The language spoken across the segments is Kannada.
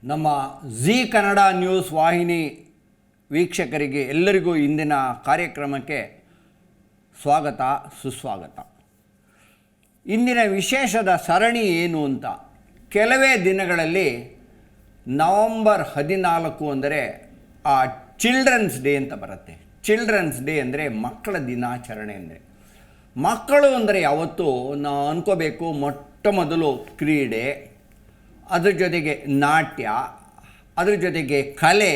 ನಮ್ಮ ಝೀ ಕನ್ನಡ ನ್ಯೂಸ್ ವಾಹಿನಿ ವೀಕ್ಷಕರಿಗೆ ಎಲ್ಲರಿಗೂ ಇಂದಿನ ಕಾರ್ಯಕ್ರಮಕ್ಕೆ ಸ್ವಾಗತ ಸುಸ್ವಾಗತ. ಇಂದಿನ ವಿಶೇಷದ ಸರಣಿ ಏನು ಅಂತ, ಕೆಲವೇ ದಿನಗಳಲ್ಲಿ ನವಂಬರ್ 14 ಅಂದರೆ ಆ ಚಿಲ್ಡ್ರನ್ಸ್ ಡೇ ಅಂತ ಬರುತ್ತೆ. ಚಿಲ್ಡ್ರನ್ಸ್ ಡೇ ಅಂದರೆ ಮಕ್ಕಳ ದಿನಾಚರಣೆ. ಅಂದರೆ ಮಕ್ಕಳು ಅಂದರೆ ಯಾವತ್ತೂ ನಾವು ಅನ್ಕೋಬೇಕು ಮೊಟ್ಟ ಮೊದಲು ಕ್ರೀಡೆ, ಅದ್ರ ಜೊತೆಗೆ ನಾಟ್ಯ, ಅದ್ರ ಜೊತೆಗೆ ಕಲೆ,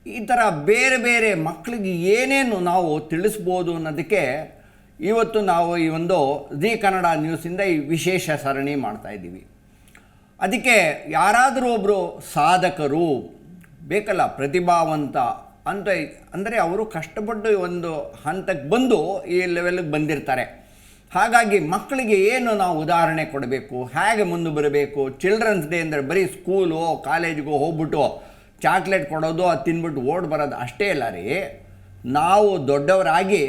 ಈ ಥರ ಬೇರೆ ಬೇರೆ ಮಕ್ಕಳಿಗೆ ಏನೇನು ನಾವು ತಿಳಿಸ್ಬೋದು ಅನ್ನೋದಕ್ಕೆ ಇವತ್ತು ನಾವು ಈ ಒಂದು ಝೀ ಕನ್ನಡ ನ್ಯೂಸಿಂದ ಈ ವಿಶೇಷ ಸರಣಿ ಮಾಡ್ತಾಯಿದ್ದೀವಿ. ಅದಕ್ಕೆ ಯಾರಾದರೂ ಒಬ್ಬರು ಸಾಧಕರು ಬೇಕಲ್ಲ, ಪ್ರತಿಭಾವಂತ ಅಂತ ಅಂದರೆ ಅವರು ಕಷ್ಟಪಟ್ಟು ಒಂದು ಹಂತಕ್ಕೆ ಬಂದು ಈ ಲೆವೆಲ್ಗೆ ಬಂದಿರ್ತಾರೆ. ಹಾಗಾಗಿ ಮಕ್ಕಳಿಗೆ ಏನು ನಾವು ಉದಾಹರಣೆ ಕೊಡಬೇಕು, ಹೇಗೆ ಮುಂದೆ ಬರಬೇಕು. ಚಿಲ್ಡ್ರನ್ಸ್ ಡೇ ಅಂದರೆ ಬರೀ ಸ್ಕೂಲು ಕಾಲೇಜಿಗೂ ಹೋಗ್ಬಿಟ್ಟು ಚಾಕ್ಲೇಟ್ ಕೊಡೋದು, ಅದು ತಿನ್ಬಿಟ್ಟು ಓಡ್ ಬರೋದು ಅಷ್ಟೇ ಇಲ್ಲ ರೀ. ನಾವು ದೊಡ್ಡವರಾಗಿ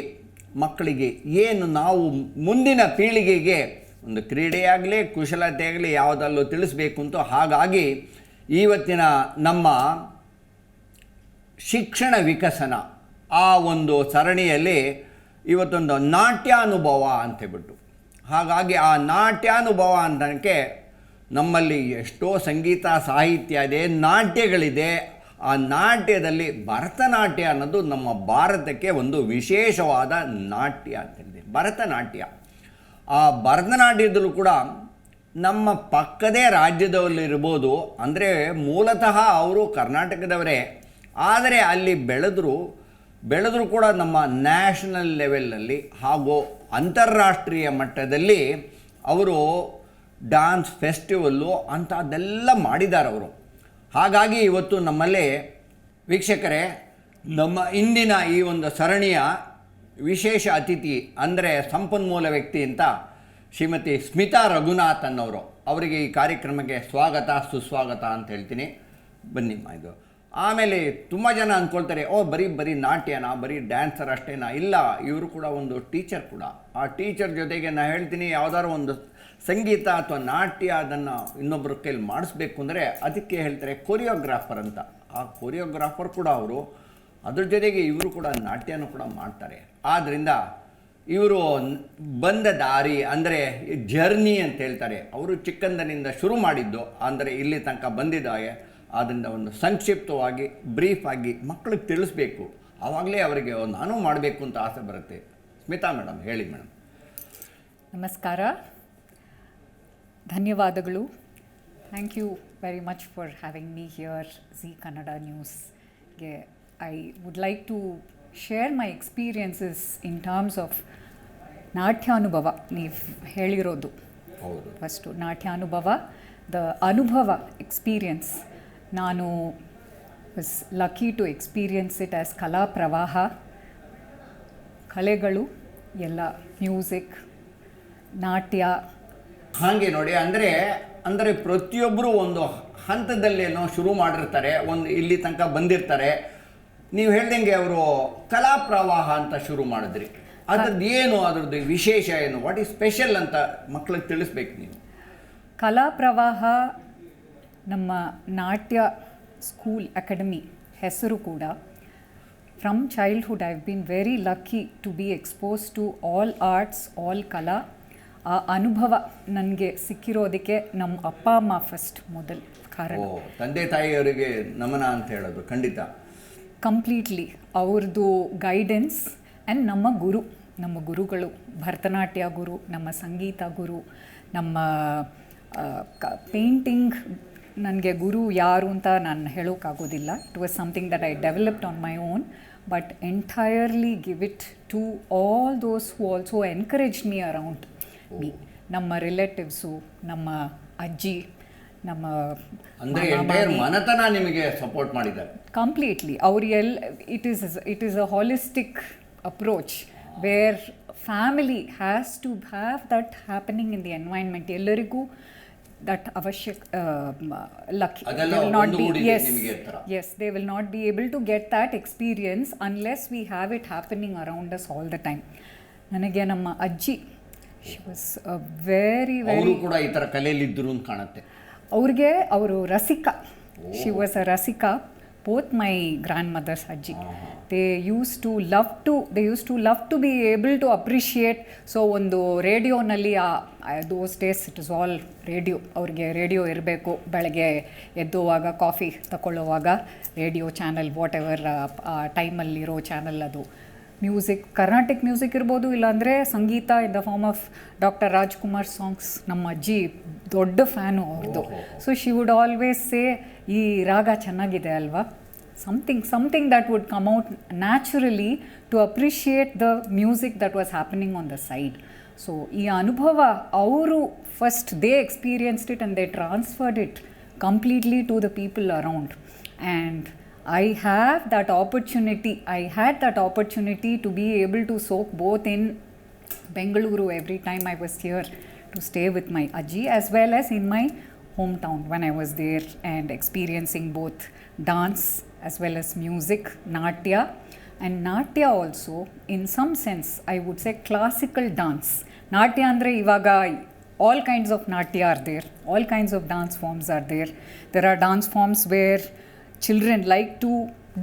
ಮಕ್ಕಳಿಗೆ ಏನು ನಾವು ಮುಂದಿನ ಪೀಳಿಗೆಗೆ ಒಂದು ಕ್ರೀಡೆಯಾಗಲಿ ಕುಶಲತೆ ಆಗಲಿ ಯಾವುದಲ್ಲೂ ತಿಳಿಸ್ಬೇಕು ಅಂತ. ಹಾಗಾಗಿ ಇವತ್ತಿನ ನಮ್ಮ ಶಿಕ್ಷಣ ವಿಕಸನ ಆ ಒಂದು ಸರಣಿಯಲ್ಲಿ ಇವತ್ತೊಂದು ನಾಟ್ಯಾನುಭವ ಅಂತೇಳ್ಬಿಟ್ಟು, ಹಾಗಾಗಿ ಆ ನಾಟ್ಯಾನುಭವ ಅಂತಕ್ಕೆ ನಮ್ಮಲ್ಲಿ ಎಷ್ಟೋ ಸಂಗೀತ ಸಾಹಿತ್ಯ ಇದೆ, ನಾಟ್ಯಗಳಿದೆ. ಆ ನಾಟ್ಯದಲ್ಲಿ ಭರತನಾಟ್ಯ ಅನ್ನೋದು ನಮ್ಮ ಭಾರತಕ್ಕೆ ಒಂದು ವಿಶೇಷವಾದ ನಾಟ್ಯ ಅಂತೇಳಿದೆ, ಭರತನಾಟ್ಯ. ಆ ಭರತನಾಟ್ಯದಲ್ಲೂ ಕೂಡ ನಮ್ಮ ಪಕ್ಕದೇ ರಾಜ್ಯದಲ್ಲಿರ್ಬೋದು, ಅಂದರೆ ಮೂಲತಃ ಅವರು ಕರ್ನಾಟಕದವರೇ, ಆದರೆ ಅಲ್ಲಿ ಬೆಳೆದರೂ ಕೂಡ ನಮ್ಮ ನ್ಯಾಷನಲ್ ಲೆವೆಲಲ್ಲಿ ಹಾಗೂ ಅಂತಾರಾಷ್ಟ್ರೀಯ ಮಟ್ಟದಲ್ಲಿ ಅವರು ಡ್ಯಾನ್ಸ್ ಫೆಸ್ಟಿವಲ್ಲು ಅಂಥದ್ದೆಲ್ಲ ಮಾಡಿದ್ದಾರೆ ಅವರು. ಹಾಗಾಗಿ ಇವತ್ತು ನಮ್ಮಲ್ಲಿ ವೀಕ್ಷಕರೇ, ನಮ್ಮ ಇಂದಿನ ಈ ಒಂದು ಸರಣಿಯ ವಿಶೇಷ ಅತಿಥಿ ಅಂದರೆ ಸಂಪನ್ಮೂಲ ವ್ಯಕ್ತಿ ಅಂತ ಶ್ರೀಮತಿ ಸ್ಮಿತಾ ರಘುನಾಥನ್ ಅವರು. ಅವರಿಗೆ ಈ ಕಾರ್ಯಕ್ರಮಕ್ಕೆ ಸ್ವಾಗತ ಸುಸ್ವಾಗತ ಅಂತ ಹೇಳ್ತೀನಿ. ಬನ್ನಿ ಇದು. ಆಮೇಲೆ ತುಂಬ ಜನ ಅಂದ್ಕೊಳ್ತಾರೆ, ಬರೀ ನಾಟ್ಯನಾ, ಬರೀ ಡ್ಯಾನ್ಸರ್ ಅಷ್ಟೇನಾ? ಇಲ್ಲ, ಇವರು ಕೂಡ ಒಂದು ಟೀಚರ್ ಕೂಡ. ಆ ಟೀಚರ್ ಜೊತೆಗೆ ನಾನು ಹೇಳ್ತೀನಿ, ಯಾವುದಾದ್ರು ಒಂದು ಸಂಗೀತ ಅಥವಾ ನಾಟ್ಯ ಅದನ್ನು ಇನ್ನೊಬ್ಬರ ಕೈಲಿ ಮಾಡಿಸ್ಬೇಕು ಅಂದರೆ ಅದಕ್ಕೆ ಹೇಳ್ತಾರೆ ಕೊರಿಯೋಗ್ರಾಫರ್ ಅಂತ. ಆ ಕೊರಿಯೋಗ್ರಾಫರ್ ಕೂಡ ಅವರು. ಅದ್ರ ಜೊತೆಗೆ ಇವರು ಕೂಡ ನಾಟ್ಯನೂ ಕೂಡ ಮಾಡ್ತಾರೆ. ಆದ್ದರಿಂದ ಇವರು ಬಂದ ದಾರಿ ಅಂದರೆ ಜರ್ನಿ ಅಂತ ಹೇಳ್ತಾರೆ. ಅವರು ಚಿಕ್ಕಂದಿನಿಂದ ಶುರು ಮಾಡಿದ್ದು, ಅಂದರೆ ಇಲ್ಲಿ ತನಕ ಬಂದಿದ್ದಾರೆ. ಆದ್ದರಿಂದ ಒಂದು ಸಂಕ್ಷಿಪ್ತವಾಗಿ ಬ್ರೀಫಾಗಿ ಮಕ್ಕಳಿಗೆ ತಿಳಿಸ್ಬೇಕು, ಆವಾಗಲೇ ಅವರಿಗೆ ನಾನು ಮಾಡಬೇಕು ಅಂತ ಆಸೆ ಬರುತ್ತೆ. ಸ್ಮಿತಾ ಮೇಡಮ್ ಹೇಳಿ ಮೇಡಮ್. ನಮಸ್ಕಾರ, ಧನ್ಯವಾದಗಳು. Thank you very much for having me here Zee Kannada ನ್ಯೂಸ್ಗೆ. I would like to share my experiences in terms of ನಾಟ್ಯಾನುಭವ. ನೀವು ಹೇಳಿರೋದು ಫಸ್ಟು ನಾಟ್ಯಾನುಭವ, ದ ಅನುಭವ ಎಕ್ಸ್ಪೀರಿಯನ್ಸ್. ನಾನು was lucky to experience it as ಕಲಾ ಪ್ರವಾಹ. ಕಲೆಗಳು ಎಲ್ಲ, ಮ್ಯೂಸಿಕ್, ನಾಟ್ಯ. ಹಾಗೆ ನೋಡಿ, ಅಂದರೆ ಪ್ರತಿಯೊಬ್ಬರು ಒಂದು ಹಂತದಲ್ಲೇನೋ ಶುರು ಮಾಡಿರ್ತಾರೆ, ಒಂದು ಇಲ್ಲಿ ತನಕ ಬಂದಿರ್ತಾರೆ. ನೀವು ಹೇಳ್ದಂಗೆ ಅವರು ಕಲಾ ಪ್ರವಾಹ ಅಂತ ಶುರು ಮಾಡಿದ್ರಿ. ಅದ್ರದ್ದು ಏನು, ಅದ್ರದ್ದು ವಿಶೇಷ ಏನು, ವಾಟ್ ಈಸ್ ಸ್ಪೆಷಲ್ ಅಂತ ಮಕ್ಕಳಿಗೆ ತಿಳಿಸ್ಬೇಕು ನೀವು. ಕಲಾ ಪ್ರವಾಹ ನಮ್ಮ ನಾಟ್ಯ ಸ್ಕೂಲ್ ಅಕಾಡೆಮಿ ಹೆಸರು ಕೂಡ. From childhood I have been very lucky to be expose to all arts, all ಕಲಾ. ಆ ಅನುಭವ ನನಗೆ ಸಿಕ್ಕಿರೋದಕ್ಕೆ ನಮ್ಮ ಅಪ್ಪ ಅಮ್ಮ ಫಸ್ಟ್ ಮೊದಲು ಕಾರಣ. ತಂದೆ ತಾಯಿಯವರಿಗೆ ನಮನ ಅಂತ ಹೇಳೋದು ಖಂಡಿತ. ಕಂಪ್ಲೀಟ್ಲಿ ಅವ್ರದ್ದು ಗೈಡೆನ್ಸ್ ಆ್ಯಂಡ್ ನಮ್ಮ ಗುರುಗಳು, ಭರತನಾಟ್ಯ ಗುರು, ನಮ್ಮ ಸಂಗೀತ ಗುರು, ನಮ್ಮ ಪೇಂಟಿಂಗ್. ನನಗೆ ಗುರು ಯಾರು ಅಂತ ನಾನು ಹೇಳೋಕ್ಕಾಗೋದಿಲ್ಲ. It was something that I developed on my own, but entirely give it to all those who also encourage me around me. ನಮ್ಮ ರಿಲೇಟಿವ್ಸು, ನಮ್ಮ ಅಜ್ಜಿ, ನಮ್ಮ ಮನೆತನ ನಿಮಗೆ ಸಪೋರ್ಟ್ ಮಾಡಿದ್ದಾರೆ completely. It is a holistic approach where family has to have that happening in the environment. ಎಲ್ಲರಿಗೂ that avashyak lucky. They will not be, yes, they will not be able to get that experience unless we have it happening around us all the time. ನನಗೆ ನಮ್ಮ ಅಜ್ಜಿ, she was a very ಅವರು ಕೂಡ ಈ ಥರ ಕಲೆಯಲ್ಲಿದ್ದರು ಅಂತ ಕಾಣುತ್ತೆ. ಅವರು ರಸಿಕ, She was a rasika. Both my grandmothers, Ajji. They used to love to be able to appreciate. So ಒಂದು ರೇಡಿಯೋನಲ್ಲಿ those days it is all radio. ಅವ್ರಿಗೆ ರೇಡಿಯೋ ಇರಬೇಕು. ಬೆಳಗ್ಗೆ ಎದ್ದುವಾಗ ಕಾಫಿ ತಗೊಳ್ಳುವಾಗ ರೇಡಿಯೋ ಚಾನಲ್ ವಾಟ್ ಎವರ್ ಟೈಮಲ್ಲಿರೋ ಚಾನಲ್ ಅದು. ಮ್ಯೂಸಿಕ್, ಕರ್ನಾಟಿಕ್ ಮ್ಯೂಸಿಕ್ ಇರ್ಬೋದು, ಇಲ್ಲಾಂದರೆ ಸಂಗೀತ in the form of doctor Rajkumar songs. ನಮ್ಮ ಅಜ್ಜಿ ದೊಡ್ಡ ಫ್ಯಾನು ಅವ್ರದ್ದು. So she would always say, ಈ ರಾಗ ಚೆನ್ನಾಗಿದೆ ಅಲ್ವಾ, something that would come out naturally to appreciate the music that was happening on the side. So ಈ ಅನುಭವ ಅವರು first they experienced it and they transferred it completely to the people around. And I had that opportunity to be able to soak both in Bengaluru every time I was here to stay with my Ajji, as well as in my hometown when I was there and experiencing both dance as well as music, natya. And natya also, in some sense, I would say classical dance. Natya andre ivaga all kinds of natya are there, all kinds of dance forms are there. There are dance forms where children like to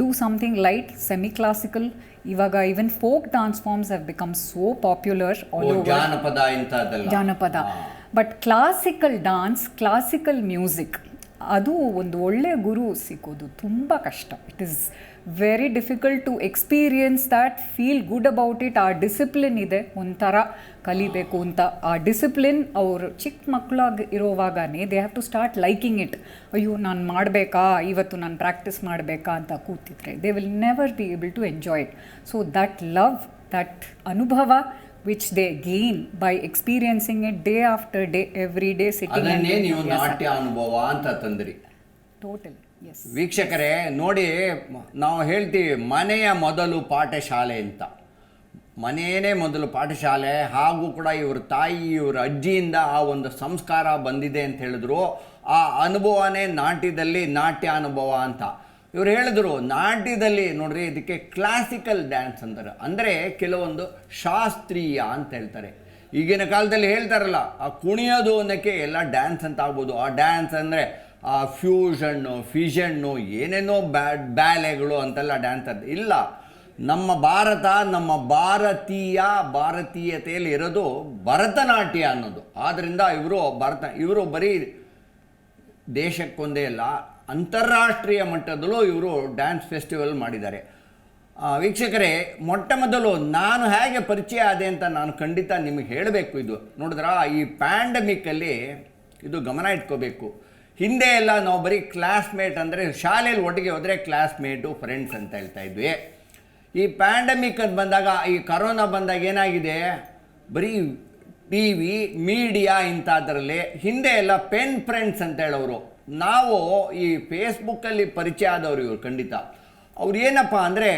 do something light, semi-classical. Ivaga even folk dance forms have become so popular all over. ಜಾನಪದ ಇಂಥದ್ದೆಲ್ಲ. ಜಾನಪದ. But classical dance, classical music, ಅದು ಒಂದು ಒಳ್ಳೆಯ ಗುರು ಸಿಗೋದು ತುಂಬ ಕಷ್ಟ. It is very difficult to experience that, feel good about it. ಆ ಡಿಸಿಪ್ಲಿನ್ ಇದೆ, ಒಂಥರ ಕಲಿಬೇಕು ಅಂತ. ಆ ಡಿಸಿಪ್ಲಿನ್ ಅವರು ಚಿಕ್ಕ ಮಕ್ಕಳಾಗಿ ಇರೋವಾಗನೇ they have to start liking it. ಅಯ್ಯೋ ನಾನು ಮಾಡಬೇಕಾ, ಇವತ್ತು ನಾನು ಪ್ರಾಕ್ಟೀಸ್ ಮಾಡಬೇಕಾ ಅಂತ ಕೂತಿದ್ರೆ they will never be able to enjoy it. So that love, that ಅನುಭವ which they gain by experiencing it day after day, every day sitting. ಅದನ್ನೇ ನೀವು ನಾಟ್ಯ ಅನುಭವ ಅಂತ ತಂದ್ರಿ. Total, S. ವೀಕ್ಷಕರೇ ನೋಡಿ, ನಾವು ಹೇಳ್ತೀವಿ ಮನೆಯ ಮೊದಲು ಪಾಠಶಾಲೆ ಅಂತ. ಮನೆಯೇ ಮೊದಲು ಪಾಠಶಾಲೆ. ಹಾಗೂ ಕೂಡ ಇವ್ರ ತಾಯಿ, ಇವ್ರ ಅಜ್ಜಿಯಿಂದ ಆ ಒಂದು ಸಂಸ್ಕಾರ ಬಂದಿದೆ ಅಂತ ಹೇಳಿದ್ರು. ಆ ಅನುಭವನೇ ನಾಟ್ಯದಲ್ಲಿ ನಾಟ್ಯ ಅನುಭವ ಅಂತ ಇವ್ರು ಹೇಳಿದ್ರು. ನಾಟ್ಯದಲ್ಲಿ ನೋಡ್ರಿ, ಇದಕ್ಕೆ ಕ್ಲಾಸಿಕಲ್ ಡ್ಯಾನ್ಸ್ ಅಂತಾರೆ. ಅಂದರೆ ಕೆಲವೊಂದು ಶಾಸ್ತ್ರೀಯ ಅಂತ ಹೇಳ್ತಾರೆ. ಈಗಿನ ಕಾಲದಲ್ಲಿ ಹೇಳ್ತಾರಲ್ಲ, ಆ ಕುಣಿಯೋದು ಅನ್ನೋಕ್ಕೆ ಎಲ್ಲ ಡ್ಯಾನ್ಸ್ ಅಂತ ಆಗ್ಬೋದು. ಆ ಡ್ಯಾನ್ಸ್ ಅಂದರೆ ಆ ಫ್ಯೂಷನ್ನು ಏನೇನೋ ಬ್ಯಾಲೆಗಳು ಅಂತೆಲ್ಲ ಡ್ಯಾನ್ಸ್ ಅಂತ ಇಲ್ಲ. ನಮ್ಮ ಭಾರತ, ನಮ್ಮ ಭಾರತೀಯತೆಯಲ್ಲಿ ಇರೋದು ಭರತನಾಟ್ಯ ಅನ್ನೋದು. ಆದ್ದರಿಂದ ಇವರು ಬರೀ ದೇಶಕ್ಕೊಂದೇ ಅಲ್ಲ, ಅಂತಾರಾಷ್ಟ್ರೀಯ ಮಟ್ಟದಲ್ಲೂ ಇವರು ಡ್ಯಾನ್ಸ್ ಫೆಸ್ಟಿವಲ್ ಮಾಡಿದ್ದಾರೆ. ವೀಕ್ಷಕರೇ, ಮೊಟ್ಟ ಮೊದಲು ನಾನು ಹೇಗೆ ಪರಿಚಯ ಆದೆ ಅಂತ ನಾನು ಖಂಡಿತ ನಿಮಗೆ ಹೇಳಬೇಕು. ಇದು ನೋಡಿದ್ರ, ಈ ಪ್ಯಾಂಡಮಿಕ್ಕಲ್ಲಿ ಇದು ಗಮನ ಇಟ್ಕೋಬೇಕು. ಹಿಂದೆ ಎಲ್ಲ ನಾವು ಬರೀ ಕ್ಲಾಸ್ಮೇಟ್ ಅಂದರೆ ಶಾಲೆಯಲ್ಲಿ ಒಟ್ಟಿಗೆ ಹೋದರೆ ಕ್ಲಾಸ್ಮೇಟು, ಫ್ರೆಂಡ್ಸ್ ಅಂತ ಹೇಳ್ತಾ ಇದ್ವಿ. ಈ ಪ್ಯಾಂಡಮಿಕ್ ಅಂತ ಬಂದಾಗ, ಈ ಕರೋನಾ ಬಂದಾಗ ಏನಾಗಿದೆ, ಬರೀ ಟಿ ವಿ, ಮೀಡಿಯಾ ಇಂಥದ್ರಲ್ಲಿ. ಹಿಂದೆ ಎಲ್ಲ ಪೆನ್ ಫ್ರೆಂಡ್ಸ್ ಅಂತ ಹೇಳೋರು. ನಾವು ಈ ಫೇಸ್ಬುಕ್ಕಲ್ಲಿ ಪರಿಚಯ ಆದವರು ಇವರು ಖಂಡಿತ. ಅವ್ರು ಏನಪ್ಪ ಅಂದರೆ,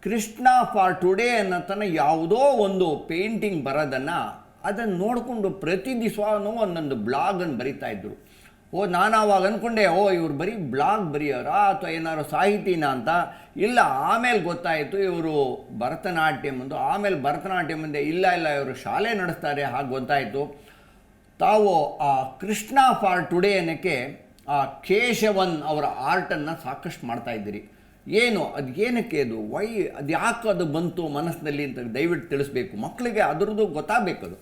ಕೃಷ್ಣ ಫಾರ್ ಟುಡೇ ಅನ್ನೋತನ ಯಾವುದೋ ಒಂದು ಪೇಂಟಿಂಗ್ ಬರೋದನ್ನು ಅದನ್ನು ನೋಡಿಕೊಂಡು ಪ್ರತಿ ದಿವಸನೂ ಒಂದೊಂದು ಬ್ಲಾಗನ್ನು ಬರಿತಾ ಇದ್ದರು. ನಾನು ಆವಾಗ ಅಂದ್ಕೊಂಡೆ, ಇವ್ರು ಬರೀ ಬ್ಲಾಗ್ ಬರೆಯೋರಾ ಅಥವಾ ಏನಾದ್ರು ಸಾಹಿತಿನ ಅಂತ. ಇಲ್ಲ, ಆಮೇಲೆ ಗೊತ್ತಾಯಿತು ಇವರು ಭರತನಾಟ್ಯಂ ಒಂದು. ಆಮೇಲೆ ಭರತನಾಟ್ಯಂ ಮುಂದೆ ಇಲ್ಲ ಇವರು ಶಾಲೆ ನಡೆಸ್ತಾರೆ, ಹಾಗೆ ಗೊತ್ತಾಯಿತು. ತಾವು ಆ ಕೃಷ್ಣ ಫಾರ್ ಟುಡೇ ಅನ್ನೋಕ್ಕೆ ಆ ಕೇಶವನ್ ಅವರ ಆರ್ಟನ್ನು ಸಾಕಷ್ಟು ಮಾಡ್ತಾ ಇದ್ದೀರಿ. ಏನು ಅದು, ಏನಕ್ಕೆ ಅದು, ಅದು ಯಾಕೆ ಅದು ಬಂತು ಮನಸ್ಸಿನಲ್ಲಿ ಅಂತ ದಯವಿಟ್ಟು ತಿಳಿಸ್ಬೇಕು. ಮಕ್ಕಳಿಗೆ ಅದರದ್ದು ಗೊತ್ತಾಗಬೇಕು. ಅದು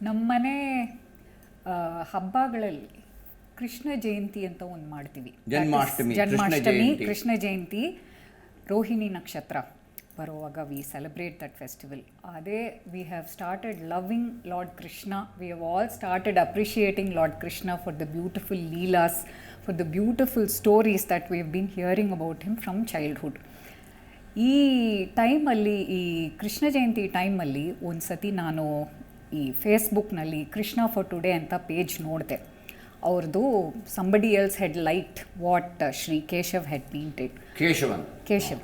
ನಮ್ಮನೆ ಹಬ್ಬಗಳಲ್ಲಿ ಕೃಷ್ಣ ಜಯಂತಿ ಅಂತ ಒಂದು ಮಾಡ್ತೀವಿ. ಜನ್ಮಾಷ್ಟಮಿ, ಕೃಷ್ಣ ಜಯಂತಿ, ರೋಹಿಣಿ ನಕ್ಷತ್ರ ಬರುವಾಗ ವಿ ಸೆಲೆಬ್ರೇಟ್ ದಟ್ ಫೆಸ್ಟಿವಲ್. ಅದೇ we have started loving lord Krishna. We have all started appreciating lord Krishna for the beautiful Leela's, for the beautiful stories that we have been hearing about him from childhood. ಈ ಟೈಮಲ್ಲಿ, ಈ ಕೃಷ್ಣ ಜಯಂತಿ ಟೈಮಲ್ಲಿ ಒಂದು ಸತಿ ನಾನು ಈ ಫೇಸ್ಬುಕ್ನಲ್ಲಿ ಕೃಷ್ಣ ಫಾರ್ ಟುಡೇ ಅಂತ ಪೇಜ್ ನೋಡಿದೆ. ಅವ್ರದ್ದು somebody else had light what Shri Keshav had painted. Keshav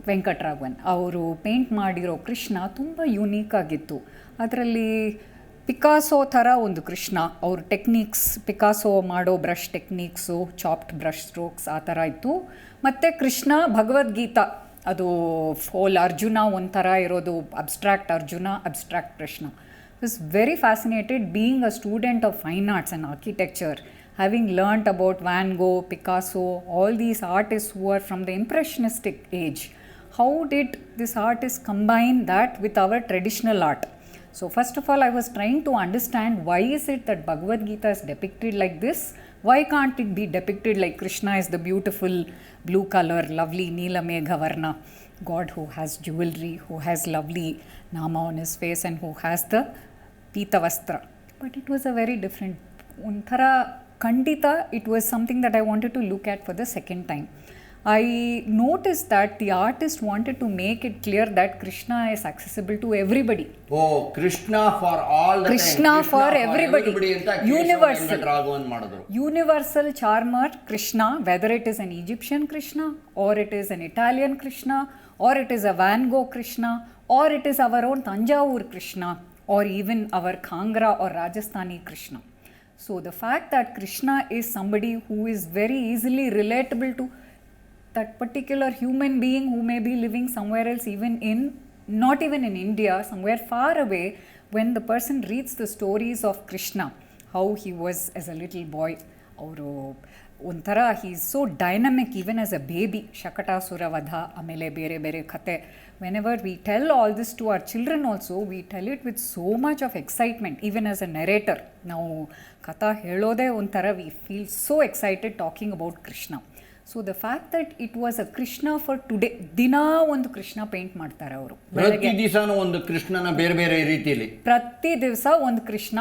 Venkataraghavan ಅವರು ಪೇಂಟ್ ಮಾಡಿರೋ ಕೃಷ್ಣ ತುಂಬ ಯೂನೀಕ್ ಆಗಿತ್ತು. ಅದರಲ್ಲಿ ಪಿಕಾಸೋ ಥರ ಒಂದು ಕೃಷ್ಣ, ಅವ್ರ ಟೆಕ್ನಿಕ್ಸ್, ಪಿಕಾಸೋ ಮಾಡೋ brush techniques, chopped brush strokes ಆ ಥರ ಇತ್ತು. ಮತ್ತು ಕೃಷ್ಣ ಭಗವದ್ಗೀತಾ, ಅದು ಫೋಲ್ ಅರ್ಜುನ ಒಂಥರ ಇರೋದು, abstract Arjuna, abstract Krishna. I was very fascinated being a student of fine arts and architecture having learnt about Van Gogh, Picasso, all these artists who are from the Impressionistic age, how did this artist combine that with our traditional art? So first of all, I was trying to understand why is it that Bhagavad Gita is depicted like this? Why can't it be depicted like Krishna is the beautiful blue color, lovely Neela Megha Varna God who has jewelry, who has lovely nama on his face and who has the Pita Vastra. But it was a very different, Unthara Kandita, it was something that I wanted to look at for the second time. I noticed that the artist wanted to make it clear that Krishna is accessible to everybody. Oh, Krishna for all the Krishna time. for everybody. Universal. ಮಾಡಿದ್ರು. Universal charmer Krishna, whether it is an Egyptian Krishna or it is an Italian Krishna or it is a Van Gogh Krishna or it is our own Tanjavur Krishna or even our Kangra or Rajasthani Krishna. So the fact that Krishna is somebody who is very easily relatable to that particular human being who may be living somewhere else, even in, not even in India, somewhere far away, when the person reads the stories of Krishna, how he was as a little boy, he is so dynamic even as a baby, Shakatasura Vadha, amele bere bere khate. Whenever we tell all this to our children also, we tell it with so much of excitement, even as a narrator. Now, Katha helode ontara, we feel so excited talking about Krishna. So the fact that it was a Krishna for today, ದಿನಾ ಒಂದು ಕೃಷ್ಣ ಪೇಂಟ್ ಮಾಡ್ತಾರೆ ಅವರು. ಪ್ರತಿ ದಿವಸನೂ ಒಂದು ಕೃಷ್ಣನ ಬೇರೆ ಬೇರೆ ರೀತಿಯಲ್ಲಿ. ಪ್ರತಿ ದಿವಸ ಒಂದು ಕೃಷ್ಣ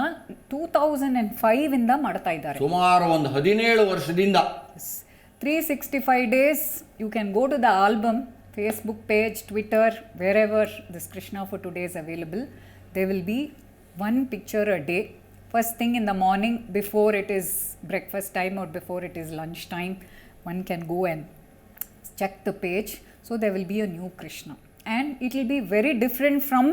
2005 ಇಂದ ಮಾಡ್ತಾ ಇದ್ದಾರೆ. ಸುಮಾರು ಒಂದು 17 ವರ್ಷದಿಂದ. 365 days you can go to the album, Facebook page, Twitter, wherever this Krishna for today is available. There will be one picture a day. First thing in the morning before it is breakfast time or before it is lunch time. One can go and check the page. So there will be a new Krishna. And it will be very different from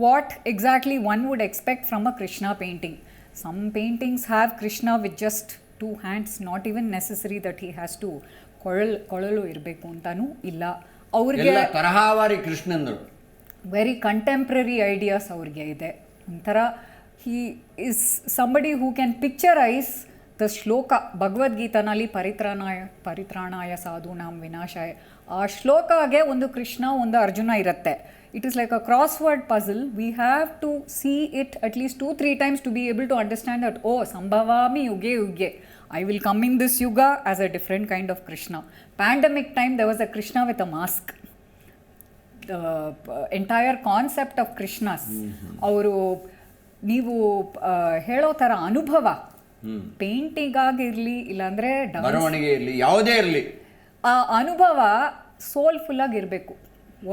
what exactly one would expect from a Krishna painting. Some paintings have Krishna with just 2 hands, not even necessary that he has to ಕೊಳಲು ಇರಬೇಕು ಅಂತಾನೂ ಇಲ್ಲ. ಅವ್ರಿಗೆ ತರಹವಾರಿ ಕೃಷ್ಣಂದರು ವೆರಿ ಕಂಟೆಂಪ್ರರಿ ಐಡಿಯಾಸ್ ಅವ್ರಿಗೆ ಇದೆ. ಒಂಥರ he is somebody who can picturize the ಶ್ಲೋಕ ಭಗವದ್ಗೀತಾನಲ್ಲಿ ಪರಿತ್ರಾಣಾಯ ಸಾಧೂನಾಂ ವಿನಾಶಾಯ, ಆ ಶ್ಲೋಕಾಗೆ ಒಂದು ಕೃಷ್ಣ ಒಂದು ಅರ್ಜುನ ಇರುತ್ತೆ. It is like a crossword puzzle. We have to see it at least 2-3 times to be able to understand that, oh, ಸಂಭವಾಮಿ ಯುಗೆ ಯುಗೆ, I will come in this yuga as a different kind of Krishna. Pandemic time there was a Krishna with a mask. The entire concept of Krishnas, ಅವರು ನೀವು ಹೇಳೋ ಥರ ಅನುಭವ, ಪೇಂಟಿಂಗ್ ಆಗಿರಲಿ ಇಲ್ಲಾಂದರೆ ಬರವಣಿಗೆ ಇರಲಿ ಯಾವುದೇ ಇರಲಿ, ಆ ಅನುಭವ ಸೋಲ್ಫುಲ್ ಆಗಿರಬೇಕು.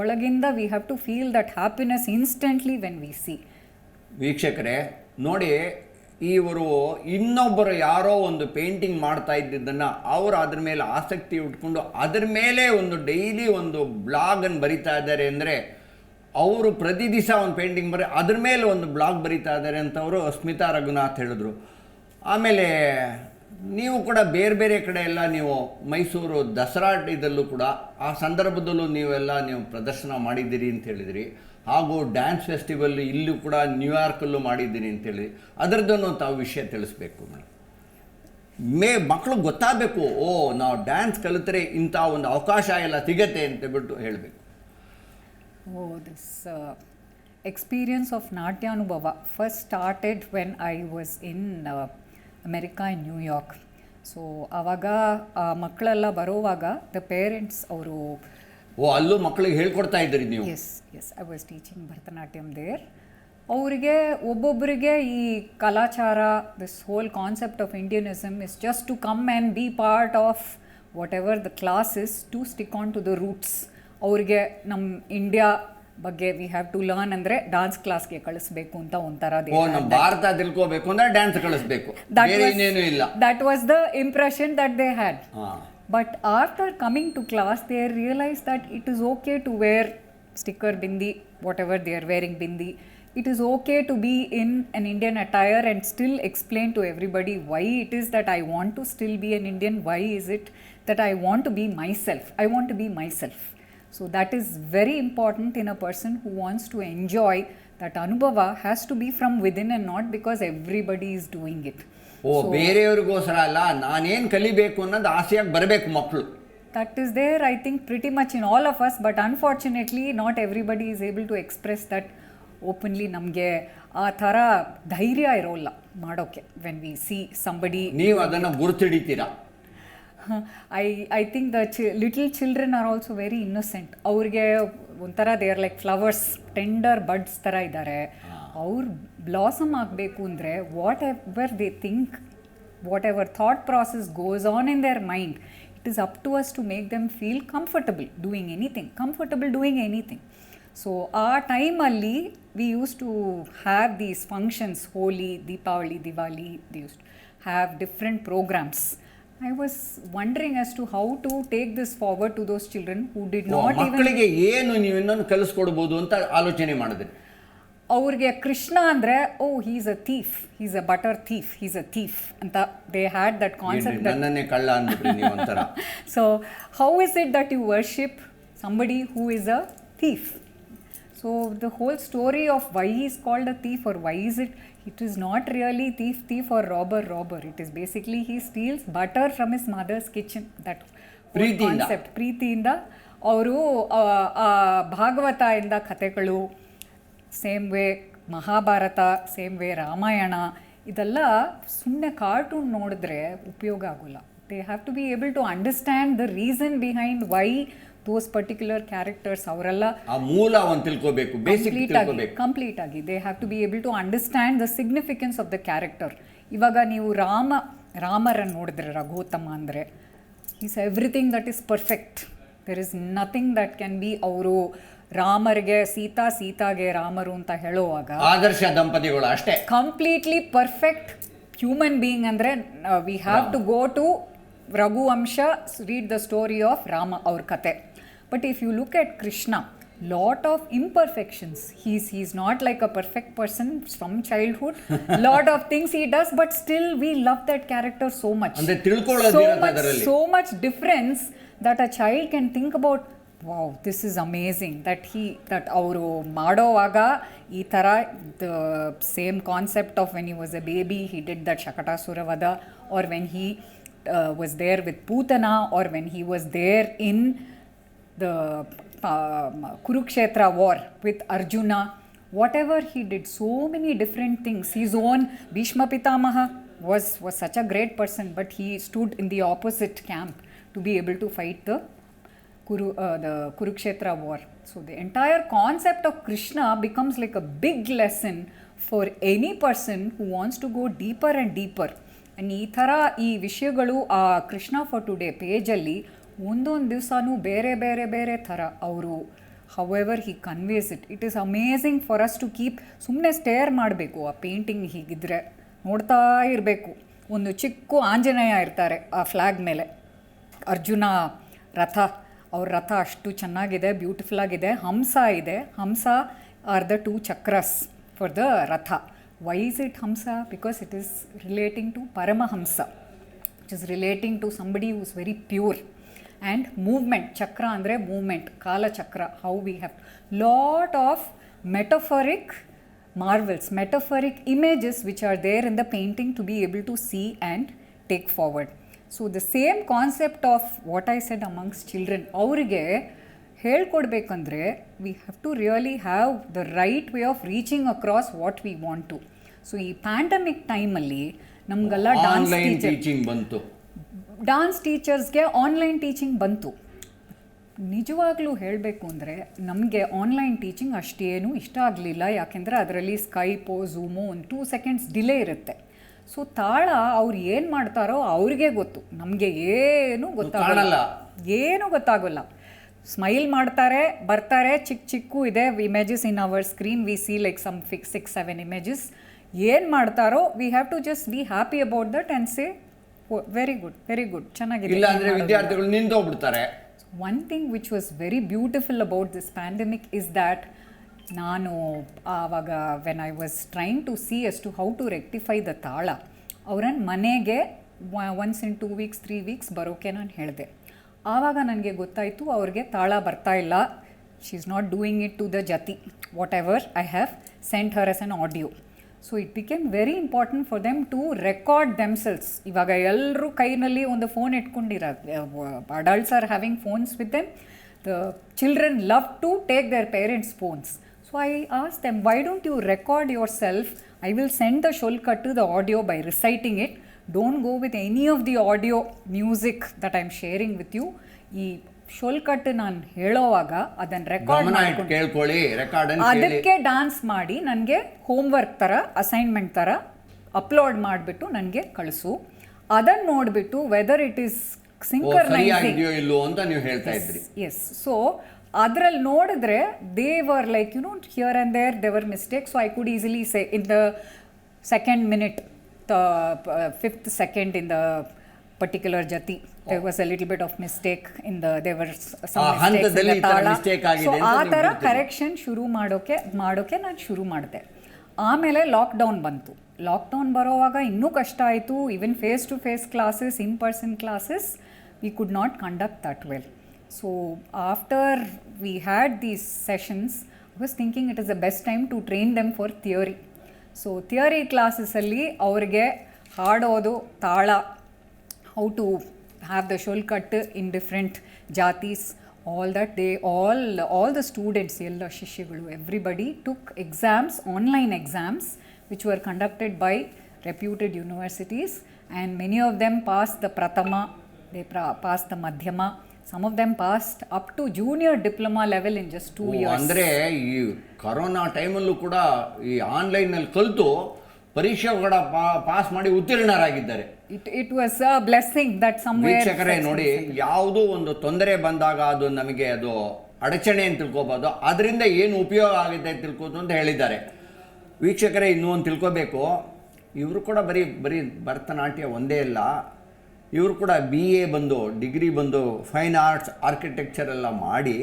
ಒಳಗಿಂದ we have to feel that happiness instantly when we see. ವೀಕ್ಷಕರೇ ನೋಡಿ, ಇವರು ಇನ್ನೊಬ್ಬರು ಯಾರೋ ಒಂದು ಪೇಂಟಿಂಗ್ ಮಾಡ್ತಾ ಇದ್ದಿದ್ದನ್ನು ಅವರು ಅದ್ರ ಮೇಲೆ ಆಸಕ್ತಿ ಉಟ್ಕೊಂಡು ಅದ್ರ ಮೇಲೆ ಒಂದು ಡೈಲಿ ಒಂದು ಬ್ಲಾಗನ್ನು ಬರಿತಾ ಇದ್ದಾರೆ ಅಂದರೆ, ಅವರು ಪ್ರತಿ ದಿವಸ ಒಂದು ಪೇಂಟಿಂಗ್ ಅದ್ರ ಮೇಲೆ ಒಂದು ಬ್ಲಾಗ್ ಬರಿತಾ ಇದ್ದಾರೆ ಅಂತವರು ಸ್ಮಿತಾ ರಘುನಾಥ್ ಹೇಳಿದ್ರು. ಆಮೇಲೆ ನೀವು ಕೂಡ ಬೇರೆ ಬೇರೆ ಕಡೆ ಎಲ್ಲ ನೀವು ಮೈಸೂರು ದಸರಾ ಇದಲ್ಲೂ ಕೂಡ ಆ ಸಂದರ್ಭದಲ್ಲೂ ನೀವು ಪ್ರದರ್ಶನ ಮಾಡಿದ್ದೀರಿ ಅಂತ ಹೇಳಿದ್ರಿ. ಹಾಗೂ ಡ್ಯಾನ್ಸ್ ಫೆಸ್ಟಿವಲ್ ಇಲ್ಲೂ ಕೂಡ ನ್ಯೂಯಾರ್ಕಲ್ಲೂ ಮಾಡಿದ್ದೀನಿ ಅಂತೇಳಿ ಅದರದ್ದನ್ನು ತಾವು ವಿಷಯ ತಿಳಿಸ್ಬೇಕು ಮೇಡಮ್. ಮಕ್ಕಳಿಗೆ ಗೊತ್ತಾಗಬೇಕು, ಓ ನಾವು ಡ್ಯಾನ್ಸ್ ಕಲಿತರೆ ಇಂಥ ಒಂದು ಅವಕಾಶ ಎಲ್ಲ ಸಿಗತ್ತೆ ಅಂತೇಳ್ಬಿಟ್ಟು ಹೇಳಬೇಕು. ಓ, ದಿಸ್ ಎಕ್ಸ್ಪೀರಿಯನ್ಸ್ ಆಫ್ ನಾಟ್ಯಾನುಭವ first started when I was in America in New York. So ಆವಾಗ ಮಕ್ಕಳೆಲ್ಲ ಬರೋವಾಗ ದ ಪೇರೆಂಟ್ಸ್ ಅವರು ಅಲ್ಲೂ ಮಕ್ಕಳಿಗೆ ಹೇಳ್ಕೊಡ್ತಾ ಇದ್ದೀರಿ ನೀವು? Yes I was teaching Bharatanatyam there. ಅವರಿಗೆ ಒಬ್ಬೊಬ್ಬರಿಗೆ ಈ ಕಲಾಚಾರ, this whole concept of Indianism is just to come and be part of whatever the class is, to stick on to the roots. ಅವ್ರಿಗೆ ನಮ್ಮ ಇಂಡಿಯಾ ಬಗ್ಗೆ ವಿ ಹ್ಯಾವ್ ಟು ಲರ್ನ್ ಅಂದರೆ ಡಾನ್ಸ್ ಕ್ಲಾಸ್ಗೆ ಕಳಿಸ್ಬೇಕು ಅಂತ ಒಂಥರ ಭಾರತ ತಿಳ್ಕೋಬೇಕು ಅಂದರೆ ಡ್ಯಾನ್ಸ್ ಕಳಿಸ್ಬೇಕು, ಇಲ್ಲ. That was the impression that they had. But after coming to class, they realized that it is okay to wear sticker bindi, whatever they are wearing bindi. It is okay to be in an Indian attire and still explain to everybody why it is that I want to still be an Indian. Why is it that I want to be myself? I want to be myself. So that is very important in a person who wants to enjoy that anubhava. Has to be from within and not because everybody is doing it. ಬೇರೆಯವ್ರಿಗೋಸ್ಕರ ಅಲ್ಲ, ನಾನೇನು ಕಲಿಬೇಕು ಅನ್ನೋದು ಆಸೆಯಾಗಿ ಬರಬೇಕು ಮಕ್ಕಳು. That is there, I think, pretty much in all of us, but unfortunately not everybody is able to express that openly. ನಮಗೆ ಆ ಥರ ಧೈರ್ಯ ಇರೋಲ್ಲ ಮಾಡೋಕ್ಕೆ. ವೆನ್ ವಿ ಸಿ ಸಂಬಡಿ, ನೀವು ಅದನ್ನು ಗುರುತಿಡಿತೀರಾ? I think the little children are also very innocent. ಅವ್ರಿಗೆ ಒಂಥರ they are like flowers, tender buds ಥರ ಇದ್ದಾರೆ. ಅವ್ರು ಬ್ಲಾಸಮ್ ಆಗಬೇಕು ಅಂದರೆ what ever they think, what ever thought process goes on in their mind, it is up to us to make them feel comfortable doing anything. So our time alli we used to have these functions, Holi, Deepavali, Diwali, they used to have different programs. I was wondering as to how to take this forward to those children who did not even ಮಕ್ಕಳಿಗೆ ಏನು ನೀವು ಇನ್ನೊಂದು ಕಲಿಸ್ಕೊಡ್ಬೋದು ಅಂತ ಆಲೋಚನೆ ಮಾಡಿದ್ರಿ. ಅವ್ರಿಗೆ ಕೃಷ್ಣ ಅಂದರೆ he's a thief, he's a butter thief, he's a thief ಅಂತ ದೇ ಹ್ಯಾಡ್ ದಟ್ ಕಾನ್ಸೆಪ್ಟ್. ನನ್ನನ್ನೇ ಕಳ್ಳ ಅಂದ್ಬಿಟ್ರಿ ನೀವು ಒಂಥರ. So how is it that you worship somebody who is a thief? So the whole story of why he is called a thief, or why is it is not really thief or robber. It is basically he steals butter from his mother's kitchen. That whole concept, ಪ್ರೀತಿಯಿಂದ ಅವರು ಭಾಗವತ ಇಂದ ಕಥೆಗಳು, same way Mahabharata, same way Ramayana, ಇದೆಲ್ಲ ಸುಮ್ಮನೆ ಕಾರ್ಟೂನ್ ನೋಡಿದ್ರೆ ಉಪಯೋಗ ಆಗೋಲ್ಲ. They have to be able to understand the reason behind why those particular characters, ಅವರೆಲ್ಲ ಆ ಮೂಲ ಒಂದು ತಿಳ್ಕೋಬೇಕು, ಬೇಸಿಕ್ ತಿಳ್ಕೋಬೇಕು ಕಂಪ್ಲೀಟ್ ಆಗಿ. They have to be able to understand the significance of the character. ಇವಾಗ ನೀವು ರಾಮರನ್ನು ನೋಡಿದ್ರೆ, ರಘುತ್ತಮ ಅಂದರೆ is everything that is perfect. There is nothing that can be. ಅವರು ರಾಮರಿಗೆ ಸೀತಾಗೆ ರಾಮರು ಅಂತ ಹೇಳುವಾಗ ಆದರ್ಶ ದಂಪತಿಗಳು ಅಷ್ಟೇ, ಕಂಪ್ಲೀಟ್ಲಿ ಪರ್ಫೆಕ್ಟ್ ಹ್ಯೂಮನ್ ಬೀಯಿಂಗ್. ಅಂದರೆ we have to go to Raghuvamsha, read the story of Rama, ಅವ್ರ ಕತೆ. But if you look at Krishna, lot of imperfections. He's not like a perfect person from childhood. Lot of things he does, but still we love that character so much. ಅಂದ್ರೆ ತಿಳ್ಕೊಳ್ಳೋದಿರೋದು so much difference that a child can think about. Wow, this is amazing that ಅವರು ಮಾಡೋವಾಗ ಈ ಥರ the same concept of when he was a baby he did that Shakatasura Vada, or when he was there with Putana, or when he was there in the Kurukshetra war with Arjuna. Whatever he did, so many different things. His own Bhishma Pitamaha was such a great person, but he stood in the opposite camp to be able to fight the Kurukshetra war. So the entire concept of Krishna becomes like a big lesson for any person who wants to go deeper and deeper. And ಈ ಥರ ಈ ವಿಷಯಗಳು ಆ ಕೃಷ್ಣ ಫಾರ್ ಟುಡೇ ಪೇಜಲ್ಲಿ ಒಂದೊಂದು ದಿವಸನೂ ಬೇರೆ ಥರ ಅವರು however he conveys it is amazing for us to keep. ಸುಮ್ಮನೆ ಸ್ಟೇರ್ ಮಾಡಬೇಕು ಆ ಪೇಂಟಿಂಗ್, ಹೀಗಿದ್ರೆ ನೋಡ್ತಾ ಇರಬೇಕು. ಒಂದು ಚಿಕ್ಕ ಆಂಜನೇಯ ಇರ್ತಾರೆ ಆ ಫ್ಲ್ಯಾಗ್ ಮೇಲೆ, ಅರ್ಜುನ ರಥ, ಅವ್ರ ರಥ ಅಷ್ಟು ಚೆನ್ನಾಗಿದೆ, ಬ್ಯೂಟಿಫುಲ್ ಆಗಿದೆ. ಹಂಸ ಇದೆ, ಹಂಸ are the 2 chakras for the ರಥ. Why is it Hamsa? Because it is relating to Paramahamsa, which is relating to somebody who is very pure. And movement, chakra andre movement, Kala chakra, how we have lot of metaphoric marvels, metaphoric images which are there in the painting to be able to see and take forward. So the same concept of what I said amongst children, ಅವ್ರಿಗೆ ಹೇಳ್ಕೊಡ್ಬೇಕಂದ್ರೆ we have to really have the right way of reaching across what we want to. So ಈ ಪ್ಯಾಂಡಮಿಕ್ ಟೈಮಲ್ಲಿ ನಮಗೆಲ್ಲ ಡಾನ್ಸ್ ಟೀಚರ್ಸ್ಗೆ ಆನ್ಲೈನ್ ಟೀಚಿಂಗ್ ಬಂತು. ನಿಜವಾಗ್ಲೂ ಹೇಳಬೇಕು ಅಂದರೆ ನಮಗೆ ಆನ್ಲೈನ್ ಟೀಚಿಂಗ್ ಅಷ್ಟೇನು ಇಷ್ಟ ಆಗಲಿಲ್ಲ. ಯಾಕೆಂದರೆ ಅದರಲ್ಲಿ ಸ್ಕೈಪೋ ಝೂಮೋ ಒಂದು 2 seconds ಡಿಲೇ ಇರುತ್ತೆ. ಸೊ ತಾಳ ಅವ್ರು ಏನು ಮಾಡ್ತಾರೋ ಅವ್ರಿಗೆ ಗೊತ್ತು, ನಮಗೆ ಏನೂ ಗೊತ್ತಾಗೋಲ್ಲ. ಸ್ಮೈಲ್ ಮಾಡ್ತಾರೆ, ಬರ್ತಾರೆ, ಚಿಕ್ಕ ಇದೆ images in our screen, we see like some 6-7 images. ಏನು ಮಾಡ್ತಾರೋ we have to just be happy about that and say very good ಚೆನ್ನಾಗಿದೆ. ಇಲ್ಲಾಂದ್ರೆ ವಿದ್ಯಾರ್ಥಿಗಳು ನಿಂತೋಗ್ಬಿಡ್ತಾರೆ. One thing which was very beautiful about this pandemic is that ನಾನು ಆವಾಗ when I was trying to see us to how to rectify the ತಾಳ, ಅವ್ರನ್ನ ಮನೆಗೆ ಒನ್ಸ್ ಇನ್ 2 weeks 3 weeks ಬರೋಕೆ ನಾನು ಹೇಳಿದೆ. ಆವಾಗ ನನಗೆ ಗೊತ್ತಾಯಿತು ಅವ್ರಿಗೆ ತಾಳ ಬರ್ತಾ ಇಲ್ಲ. She is not doing it to the ಜತಿ, whatever I have sent her as an audio. So it became very important for them to record themselves. ಇವಾಗ ಎಲ್ಲರೂ ಕೈನಲ್ಲಿ ಒಂದು ಫೋನ್ ಇಟ್ಕೊಂಡಿರೋದು, adults are having phones with them. The children love to take their parents phones. So I ask them, why don't you record yourself? I will send the ಶೋಲ್ಕಟ್ಟು, the audio, by reciting it. Don't go with any of the audio music that I am sharing with you. ಈ ಶೋಲ್ಕಟ್ಟು ನಾನು ಹೇಳೋವಾಗ ಅದನ್ನು ರೆಕಾರ್ಡ್ ಕೇಳ್ಕೊಳ್ಳಿ, ಅದಕ್ಕೆ ಡಾನ್ಸ್ ಮಾಡಿ ನನಗೆ ಹೋಮ್ವರ್ಕ್ ಥರ, ಅಸೈನ್ಮೆಂಟ್ ಥರ ಅಪ್ಲೋಡ್ ಮಾಡಿಬಿಟ್ಟು ನನಗೆ ಕಳಿಸು. ಅದನ್ನು ನೋಡಿಬಿಟ್ಟು ವೆದರ್ ಇಟ್ ಈಸ್ ಸಿಂಕ್ರನೈಸಿಂಗ್ ಇಲ್ಲೋ ಅಂತ ನೀವು ಹೇಳ್ತಾ ಇದ್ರಿ. ಎಸ್. ಸೊ ಅದರಲ್ಲಿ ನೋಡಿದ್ರೆ they were like here and there they were mistake. So I could easily say in the second minute, the 5th second in the particular jati, there was a little bit of mistake in the, there were some mistakes in the tala. So ಆ ಥರ ಕರೆಕ್ಷನ್ ಶುರು ಮಾಡೋಕ್ಕೆ ನಾನು ಶುರು ಮಾಡಿದೆ. ಆಮೇಲೆ ಲಾಕ್ಡೌನ್ ಬಂತು. ಲಾಕ್ಡೌನ್ ಬರೋವಾಗ ಇನ್ನೂ ಕಷ್ಟ ಆಯಿತು. Even face to face classes, in person classes, we could not conduct that well. So after we had these sessions, I was thinking it is the best time to train them for theory. So theory classes alli avrige ಹಾಡೋದು, ತಾಳ, how to have the ಶೋಲ್ಕಟ್ಟು in different jatis, all that they all the students, ಎಲ್ಲ ಶಿಷ್ಯಗಳು, everybody took exams, online exams, which were conducted by reputed universities, and many of them passed the prathama, they passed the madhyama. Some of them passed up to junior diploma level in just 2 years. ಅಂದರೆ ಈ ಕರೋನಾ ಟೈಮಲ್ಲೂ ಕೂಡ ಈ ಆನ್ಲೈನಲ್ಲಿ ಕಲಿತು ಪರೀಕ್ಷೆಗಳ ಪಾಸ್ ಮಾಡಿ ಉತ್ತೀರ್ಣರಾಗಿದ್ದಾರೆ. It was a blessing that somewhere. ವೀಕ್ಷಕರೇ ನೋಡಿ, ಯಾವುದೋ ಒಂದು ತೊಂದರೆ ಬಂದಾಗ ಅದು ನಮಗೆ ಅದು ಅಡಚಣೆ ಅಂತ ತಿಳ್ಕೊಬೋದು, ಅದರಿಂದ ಏನು ಉಪಯೋಗ ಆಗುತ್ತೆ ಅಂತ ತಿಳ್ಕೋದು ಅಂತ ಹೇಳಿದ್ದಾರೆ. ವೀಕ್ಷಕರೇ, ಇನ್ನೂ ಒಂದು ತಿಳ್ಕೊಬೇಕು, ಇವರು ಕೂಡ ಬರೀ ಭರತನಾಟ್ಯ ಒಂದೇ ಇಲ್ಲ, ಇವರು ಕೂಡ BA ಬಂದು, ಡಿಗ್ರಿ ಬಂದು, ಫೈನ್ ಆರ್ಟ್ಸ್, ಆರ್ಕಿಟೆಕ್ಚರ್ ಎಲ್ಲ ಮಾಡಿ,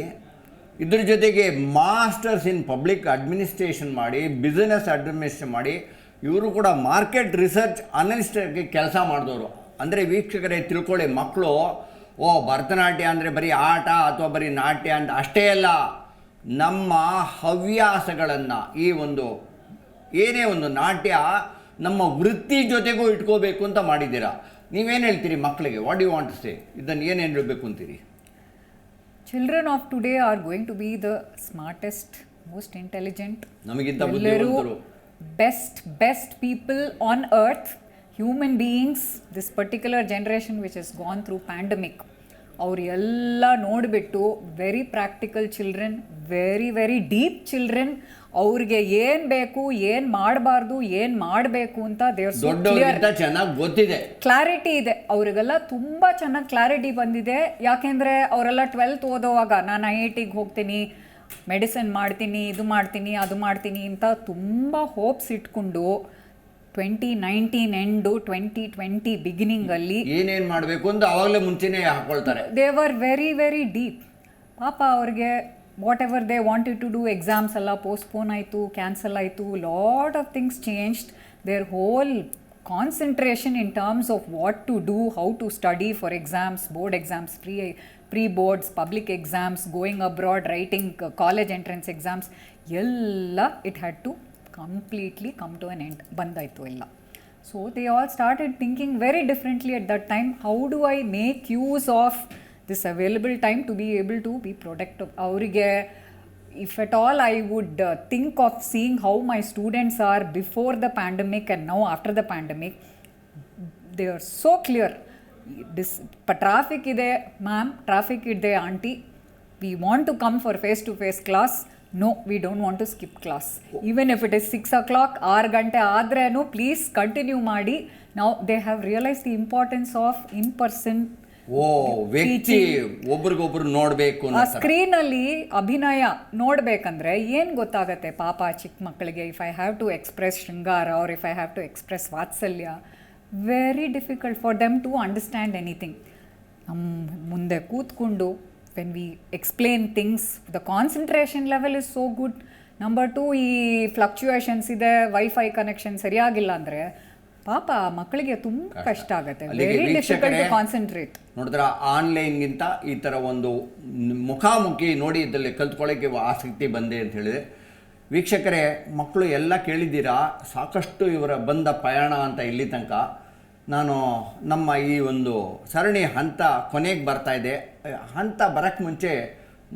ಇದ್ರ ಜೊತೆಗೆ ಮಾಸ್ಟರ್ಸ್ ಇನ್ ಪಬ್ಲಿಕ್ ಅಡ್ಮಿನಿಸ್ಟ್ರೇಷನ್ ಮಾಡಿ, ಬಿಸ್ನೆಸ್ ಅಡ್ಮಿನಿಸ್ಟ್ರೇಷನ್ ಮಾಡಿ, ಇವರು ಕೂಡ ಮಾರ್ಕೆಟ್ ರಿಸರ್ಚ್ ಅನಲಿಸ್ಟಾಗಿ ಕೆಲಸ ಮಾಡಿದವರು. ಅಂದರೆ ವೀಕ್ಷಕರೇ ತಿಳ್ಕೊಳ್ಳಿ, ಮಕ್ಕಳು ಭರತನಾಟ್ಯ ಅಂದರೆ ಬರೀ ಆಟ ಅಥವಾ ಬರೀ ನಾಟ್ಯ ಅಂತ ಅಷ್ಟೇ ಅಲ್ಲ, ನಮ್ಮ ಹವ್ಯಾಸಗಳನ್ನು, ಈ ಒಂದು ಏನೇ ಒಂದು ನಾಟ್ಯ ನಮ್ಮ ವೃತ್ತಿ ಜೊತೆಗೂ ಇಟ್ಕೋಬೇಕು ಅಂತ ಮಾಡಿದ್ದೀರಾ. ನೀವೇನು ಹೇಳ್ತೀರಿ ಮಕ್ಕಳಿಗೆ? What you want to say? ಇದನ್ನು ಏನೇನು ಹೇಳಬೇಕು ಅಂತೀರಿ? Children of today are going to be the smartest, most intelligent, ನಮಗಿಂತ ಬುದ್ಧಿವಂತರು, best people on earth, human beings, this particular generation which has gone through pandemic, ಅವ್ರು ಎಲ್ಲ ನೋಡಿಬಿಟ್ಟು very practical children, very deep children. ಅವ್ರಿಗೆ ಏನು ಬೇಕು, ಏನು ಮಾಡಬಾರ್ದು, ಏನು ಮಾಡಬೇಕು ಅಂತ ದೇವ್ರ ಚೆನ್ನಾಗಿ ಗೊತ್ತಿದೆ, ಕ್ಲಾರಿಟಿ ಇದೆ. ಅವರಿಗೆಲ್ಲ ತುಂಬ ಚೆನ್ನಾಗಿ ಕ್ಲಾರಿಟಿ ಬಂದಿದೆ. ಯಾಕೆಂದರೆ ಅವರೆಲ್ಲ 12th ಓದೋವಾಗ ನಾನು IITಗೆ ಹೋಗ್ತೀನಿ, ಮೆಡಿಸಿನ್ ಮಾಡ್ತೀನಿ, ಇದು ಮಾಡ್ತೀನಿ, ಅದು ಮಾಡ್ತೀನಿ ಅಂತ ತುಂಬ ಹೋಪ್ಸ್ ಇಟ್ಕೊಂಡು 2019 ಎಂಡು 2020 ಬಿಗಿನಿಂಗಲ್ಲಿ ಏನೇನು ಮಾಡಬೇಕು ಅಂತ ಅವಾಗಲೇ ಮುಂಚೆನೇ ಹಾಕೊಳ್ತಾರೆ. They were very deep. ಪಾಪ ಅವ್ರಿಗೆ whatever they wanted to do, exams ಎಲ್ಲ ಪೋಸ್ಟ್ಪೋನ್ ಆಯಿತು, ಕ್ಯಾನ್ಸಲ್ ಆಯಿತು, lot of things changed their whole concentration in terms of what to do, how to study for exams, board exams, pre-boards, public exams, going abroad, writing college entrance exams, ಎಲ್ಲ it had to completely come to an end. ಬಂದಾಯಿತು ಎಲ್ಲ. So they all started thinking very differently at that time. How do I make use of this available time to be able to be productive? ಅವರಿಗೆ if at all I would think of seeing how my students are before the pandemic and now after the pandemic, they are so clear. Traffic ಇದೆ ಮ್ಯಾಮ್, ಟ್ರಾಫಿಕ್ ಇದೆ aunty, we want to come for face to face class, no we don't want to skip class, even if it is 6 o'clock, 6 ಗಂಟೆ ಆದ್ರೂ ಪ್ಲೀಸ್ ಕಂಟಿನ್ಯೂ ಮಾಡಿ. ನಾವು they have realise the importance of in person. ವ್ಯಕ್ತಿ ಒಬ್ರಿಗೊಬ್ರು ನೋಡಬೇಕು, ಸ್ಕ್ರೀನಲ್ಲಿ ಅಭಿನಯ ನೋಡ್ಬೇಕಂದ್ರೆ ಏನು ಗೊತ್ತಾಗತ್ತೆ ಪಾಪ ಚಿಕ್ಕ ಮಕ್ಕಳಿಗೆ. If I have to express ಶೃಂಗಾರ or if I have to express ವಾತ್ಸಲ್ಯ, very difficult for them to understand anything. ಮುಂದೆ ಕೂತ್ಕೊಂಡು when we explain things, the concentration level is so good. Number 2, ಈ ಫ್ಲಕ್ಚುಯೇಷನ್ಸ್ ಇದೆ, ವೈಫೈ ಕನೆಕ್ಷನ್ ಸರಿಯಾಗಿಲ್ಲ ಅಂದರೆ ಪಾಪ ಮಕ್ಕಳಿಗೆ ತುಂಬ ಕಷ್ಟ ಆಗುತ್ತೆ, ವೆರಿ ಡಿಫಿಕಲ್ಟ್ ಟು ಕಾನ್ಸಂಟ್ರೇಟ್. ನೋಡಿದ್ರೆ ಆನ್ಲೈನ್ಗಿಂತ ಈ ಥರ ಒಂದು ಮುಖಾಮುಖಿ ನೋಡಿ ಇದರಲ್ಲಿ ಕಲ್ತ್ಕೊಳ್ಳೋಕ್ಕೆ ಆಸಕ್ತಿ ಬಂದೆ ಅಂತ ಹೇಳಿದ್ರೆ, ವೀಕ್ಷಕರೇ, ಮಕ್ಕಳು ಎಲ್ಲ ಕೇಳಿದ್ದೀರಾ, ಸಾಕಷ್ಟು ಇವರ ಬಂದ ಪಯಣ ಅಂತ ಇಲ್ಲಿ ತನಕ. ನಾನು ನಮ್ಮ ಈ ಒಂದು ಸರಣಿ ಹಂತ ಕೊನೆಗೆ ಬರ್ತಾಯಿದೆ. ಹಂತ ಬರೋಕ್ಕೆ ಮುಂಚೆ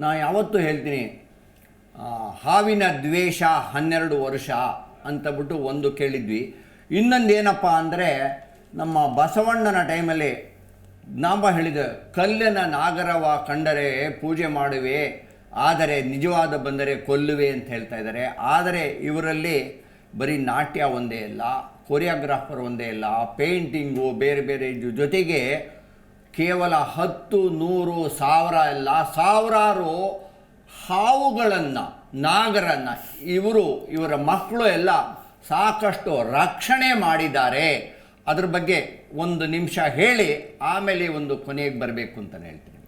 ನಾನು ಯಾವತ್ತೂ ಹೇಳ್ತೀನಿ, ಹಾವಿನ ದ್ವೇಷ 12 ವರ್ಷ ಅಂತಬಿಟ್ಟು ಒಂದು ಕೇಳಿದ್ವಿ. ಇನ್ನೊಂದು ಏನಪ್ಪ ಅಂದರೆ, ನಮ್ಮ ಬಸವಣ್ಣನ ಟೈಮಲ್ಲಿ ನಾಮ ಹೇಳಿದ ಕಲ್ಲಿನ ನಾಗರವ ಕಂಡರೆ ಪೂಜೆ ಮಾಡುವೆ, ಆದರೆ ನಿಜವಾದ ಬಂದರೆ ಕೊಲ್ಲುವೆ ಅಂತ ಹೇಳ್ತಾ ಇದ್ದಾರೆ. ಆದರೆ ಇವರಲ್ಲಿ ಬರೀ ನಾಟ್ಯ ಒಂದೇ ಇಲ್ಲ, ಕೊರಿಯೋಗ್ರಾಫರ್ ಒಂದೇ ಇಲ್ಲ, ಪೇಂಟಿಂಗು ಬೇರೆ ಬೇರೆ ಜೊತೆಗೆ ಕೇವಲ 10, 100, 1000 ಎಲ್ಲ ಸಾವಿರಾರು ಹಾವುಗಳನ್ನು, ನಾಗರನ್ನು ಇವರ ಮಕ್ಕಳು ಎಲ್ಲ ಸಾಕಷ್ಟು ರಕ್ಷಣೆ ಮಾಡಿದ್ದಾರೆ. ಅದ್ರ ಬಗ್ಗೆ ಒಂದು ನಿಮಿಷ ಹೇಳಿ ಆಮೇಲೆ ಒಂದು ಕೊನೆಗೆ ಬರಬೇಕು ಅಂತ ಹೇಳ್ತೀನಿ.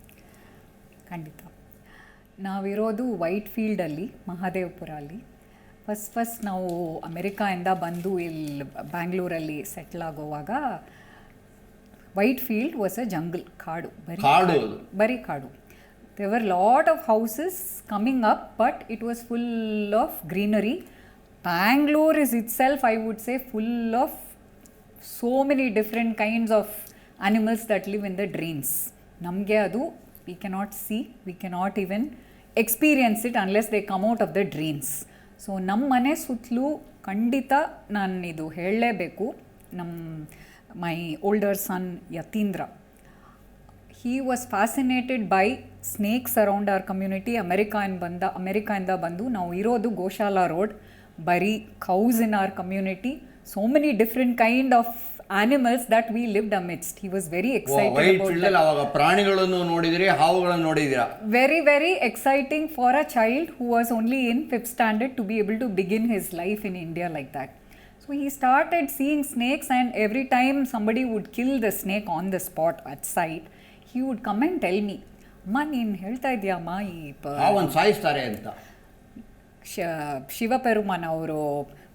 ಖಂಡಿತ. ನಾವಿರೋದು ವೈಟ್ ಫೀಲ್ಡಲ್ಲಿ, ಮಹಾದೇವಪುರ ಅಲ್ಲಿ. ಫಸ್ಟ್ ನಾವು ಅಮೆರಿಕಾಯಿಂದ ಬಂದು ಇಲ್ಲಿ ಬ್ಯಾಂಗ್ಳೂರಲ್ಲಿ ಸೆಟ್ಲ್ ಆಗೋವಾಗ Whitefield was a jungle, ಕಾಡು, ಬರೀ ಕಾಡು. There were lot of houses coming up, but it was full of greenery. Bangalore is itself, I would say, full of so many different kinds of animals that live in the drains. Namge adu we cannot see, we cannot even experience it unless they come out of the drains. So ನಮ್ಮ ಮನೆ ಸುತ್ತಲೂ ಖಂಡಿತ ನಾನು ಇದು ಹೇಳಲೇಬೇಕು. My older son Yatindra, he was fascinated by snakes around our community. ಅಮೆರಿಕಾಯಿಂದ ಬಂದು ನಾವು ಇರೋದು ಗೋಶಾಲಾ ರೋಡ್, ಬರೀ cows in our community, so many different kind of animals that we lived amidst. He was very excited about that. ಅವಾಗ ಪ್ರಾಣಿಗಳನ್ನು ನೋಡಿದ್ರಿ, ಹಾವುಗಳನ್ನು ನೋಡಿದಿರಾ? Very, very exciting for a child who was only in 5th standard to be able to begin his life in India like that. So he started seeing snakes, and every time somebody would kill the snake on the spot at sight, he would come and tell me, ಅಮ್ಮ ನೀನು ಹೇಳ್ತಾ ಇದೆಯಮ್ಮ ಈ ಹಾವನ್ನು ಸಾಯಿಸ್ತಾರೆ ಅಂತ. ಶಿವಪೆರುಮನ್ ಅವರು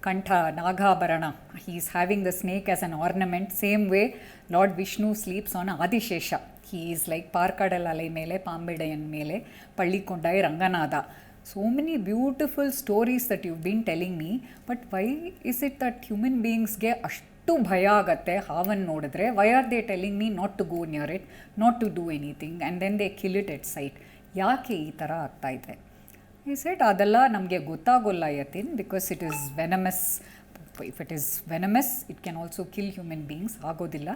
ಕಂಠ Nagabharana, he is having the snake as an ornament. Same way Lord Vishnu sleeps on Adishesha. he is like ಪಾರ್ಕಡಲ್ ಅಲೆ ಮೇಲೆ, ಪಾಂಬಿಡೆಯನ್ ಮೇಲೆ, ಪಳ್ಳಿಕೊಂಡಾಯಿ Ranganatha. so many beautiful stories that you've been telling me, but why is it that human beings ಗೆ ಅಷ್ಟು ಭಯ ಆಗತ್ತೆ ಹಾವನ್ನು ನೋಡಿದ್ರೆ? why are they telling me not to go near it, not to do anything, and then they kill it at sight? ಯಾಕೆ ಈ ಥರ ಆಗ್ತಾ ಇದೆ? He said, ಅದೆಲ್ಲ ನಮಗೆ ಗೊತ್ತಾಗೋಲ್ಲ Yatin, because it is venomous. If it is venomous, it can also kill human beings. ಆಗೋದಿಲ್ಲ.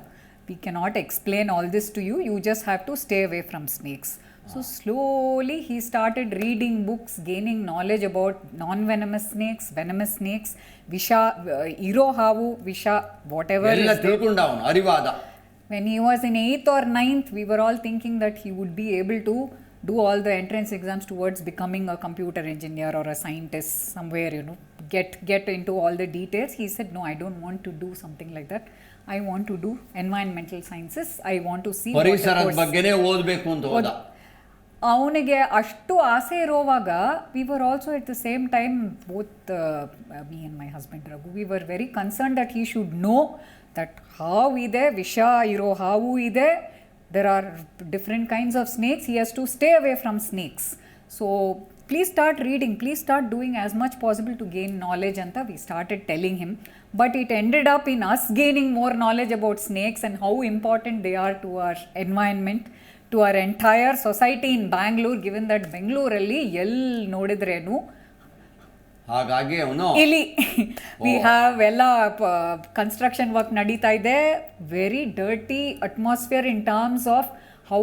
We cannot explain all this to you. You just have to stay away from snakes. So slowly he started reading books, gaining knowledge about non venomous snakes, venomous snakes, ವಿಷ ಇರೋ ಹಾವು, ವಿಷ, ವಾಟ್ ಎವರ್. ಅರಿವಾದ. When he was in 8th or 9th, we were all thinking that he would be able to do all the entrance exams towards becoming a computer engineer or a scientist somewhere, get into all the details. He said, no, I don't want to do something like that. I want to do environmental sciences. I want to see ಪರಿಸರದ ಬಗ್ಗೆನೇ ಓದಬೇಕು ಅಂತ ಹೋದ. ಅವನಿಗೆ ಅಷ್ಟು ಆಸೆ ಇರೋವಾಗ, we were also at the same time, both me and my husband Raghu, we were very concerned that he should know that ಹಾವು ಇದೆ, ವಿಷ ಇರೋ ಹಾವು ಇದೆ, there are different kinds of snakes. He has to stay away from snakes. So please start reading, please start doing as much possible to gain knowledge anta we started telling him. But it ended up in us gaining more knowledge about snakes and how important they are to our environment, to our entire society in Bangalore, given that Bangalore alli ಎಲ್ಲಿ ನೋಡಿದ್ರೇನು ಹಾಗಾಗಿ ಅವನು ಇಲ್ಲಿ ವಿ ಹ್ಯಾವ್ ಎಲ್ಲ ಕನ್ಸ್ಟ್ರಕ್ಷನ್ ವರ್ಕ್ ನಡೀತಾ ಇದೆ. Very dirty atmosphere in terms of how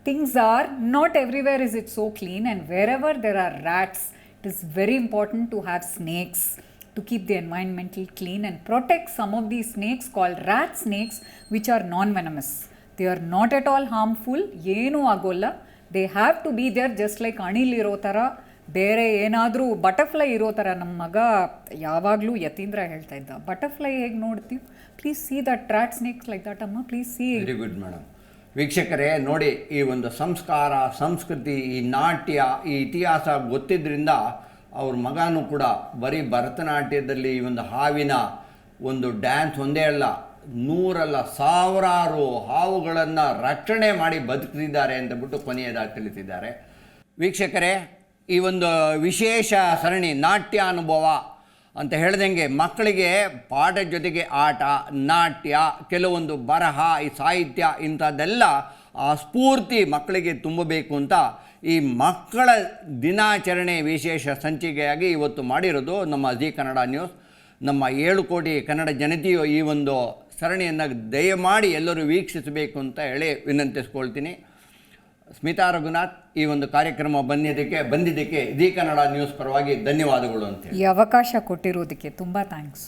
things are. Not everywhere is it so clean, and wherever there are rats, it is very important to have snakes to keep the environmental clean and protect some of these snakes called rat snakes, which are non-venomous. They are not at all harmful. ಏನು ಆಗೋಲ್ಲ. They have to be there just like ಅಣಿಲ್ ಇರೋ ಥರ, ಬೇರೆ ಏನಾದರೂ ಬಟರ್ಫ್ಲೈ ಇರೋ ಥರ. ನಮ್ಮ ಮಗ ಯಾವಾಗಲೂ ಯತೀಂದ್ರ ಹೇಳ್ತಾ ಇದ್ದ, ಬಟರ್ಫ್ಲೈ ಹೇಗೆ ನೋಡ್ತೀವಿ, please see that rat snakes like that ಅಮ್ಮ, please see. Very good madam. ವೀಕ್ಷಕರೇ ನೋಡಿ, ಈ ಒಂದು ಸಂಸ್ಕಾರ, ಸಂಸ್ಕೃತಿ, ಈ ನಾಟ್ಯ, ಈ ಇತಿಹಾಸ ಗೊತ್ತಿದ್ದರಿಂದ ಅವ್ರ ಮಗನೂ ಕೂಡ ಬರೀ ಭರತನಾಟ್ಯದಲ್ಲಿ ಈ ಒಂದು ಹಾವಿನ ಒಂದು ಡ್ಯಾನ್ಸ್ ಒಂದೇ ಅಲ್ಲ, 100 ಅಲ್ಲ, ಸಾವಿರಾರು ಹಾವುಗಳನ್ನು ರಕ್ಷಣೆ ಮಾಡಿ ಬದುಕಿದ್ದಾರೆ ಅಂತ ಬಿಟ್ಟು ಕೊನೆಯದಾಗಿ ತಿಳಿಸಿದ್ದಾರೆ. ವೀಕ್ಷಕರೇ, ಈ ಒಂದು ವಿಶೇಷ ಸರಣಿ ನಾಟ್ಯ ಅನುಭವ ಅಂತ ಹೇಳ್ದಂಗೆ ಮಕ್ಕಳಿಗೆ ಪಾಠದ ಜೊತೆಗೆ ಆಟ, ನಾಟ್ಯ, ಕೆಲವೊಂದು ಬರಹ, ಈ ಸಾಹಿತ್ಯ ಇಂಥದ್ದೆಲ್ಲ ಆ ಸ್ಫೂರ್ತಿ ಮಕ್ಕಳಿಗೆ ತುಂಬಬೇಕು ಅಂತ ಈ ಮಕ್ಕಳ ದಿನಾಚರಣೆ ವಿಶೇಷ ಸಂಚಿಕೆಯಾಗಿ ಇವತ್ತು ಮಾಡಿರೋದು ನಮ್ಮ ಜೀ ಕನ್ನಡ ನ್ಯೂಸ್. ನಮ್ಮ 7 ಕೋಟಿ ಕನ್ನಡ ಜನತೆಯು ಈ ಒಂದು ಸರಣಿಯನ್ನು ದಯಮಾಡಿ ಎಲ್ಲರೂ ವೀಕ್ಷಿಸಬೇಕು ಅಂತ ಹೇಳಿ ವಿನಂತಿಸ್ಕೊಳ್ತೀನಿ. ಸ್ಮಿತಾ ರಘುನಾಥ್, ಈ ಒಂದು ಕಾರ್ಯಕ್ರಮ ಬಂದಿದ್ದಕ್ಕೆ ಜೀ ಕನ್ನಡ ನ್ಯೂಸ್ ಪರವಾಗಿ ಧನ್ಯವಾದಗಳು ಅಂತ ಈ ಅವಕಾಶ ಕೊಟ್ಟಿರೋದಕ್ಕೆ ತುಂಬ ಥ್ಯಾಂಕ್ಸ್.